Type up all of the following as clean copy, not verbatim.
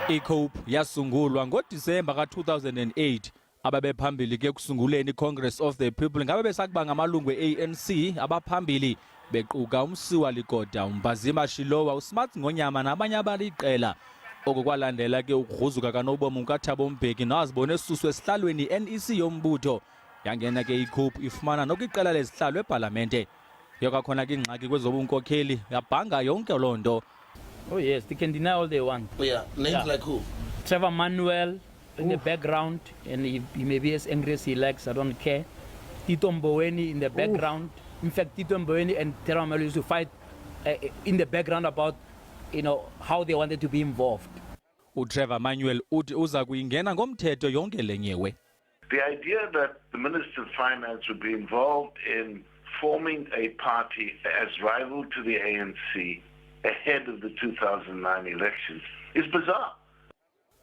I-COPE yasungulwa ngoDisemba ka-2008 ababephambili ke kusunguleni iCongress of the People ngabe besakuba ngamalungu e-ANC abaphambili bequka umsiwa Likoda, uMbazima Shilowa, uSmart Ngonyama nabanye abaliqela. Okukwalandela ke ukugruzuka kanobomi kaThabo Mbeki nazibone esuswe esihlalweni NEC yombutho. Yangena ke i-COPE ifumana nokuqela lezihlalo eParlamente. Yokakhona ke ingxaki kwezobunkokheli yabhanga yonke loo nto. Oh yes, they can deny all they want. Oh yeah, names like who? Trevor Manuel in the background, and he may be as angry as he likes, I don't care. Tito Mboweni in the background. In fact, Tito Mboweni and Trevor Manuel used to fight in the background about, how they wanted to be involved. Trevor Manuel uthi uza kuyingena ngomthetho yonke lenyewe. The idea that the Minister of Finance would be involved in forming a party as rival to the ANC ahead of the 2009 elections is bizarre.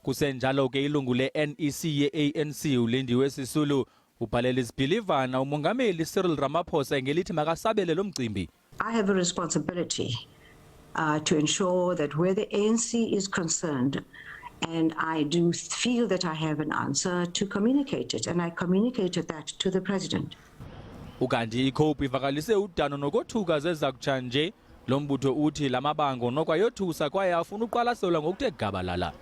Kusenjalo ke ilungu le-NEC ye-ANC uLindiwe Sisulu ubhalela isibhilivana umongameli Cyril Ramaphosa ngelithi makasabele lo mcimbi. I have a responsibility to ensure that where the ANC is concerned, and I do feel that I have an answer, to communicate it, and I communicated that to the President. Ukanti i-COPE ivakalise udano nokothuka zezakutsha nje. Lo mbutho uthi lamabango nokwayothusa kwaye afuna uqwalaselwa ngokuthe gabalala.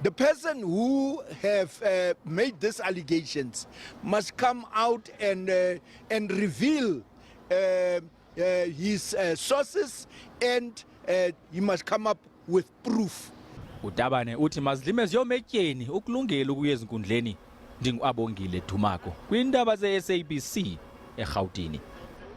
The person who have made these allegations must come out and reveal his sources, and he must come up with proof. Tabane uthi mazilime ziyometyeni ukulungela ukuya ezinkundleni. NdinguAbongile Thumako kwiindaba ze-SABC eGauteng.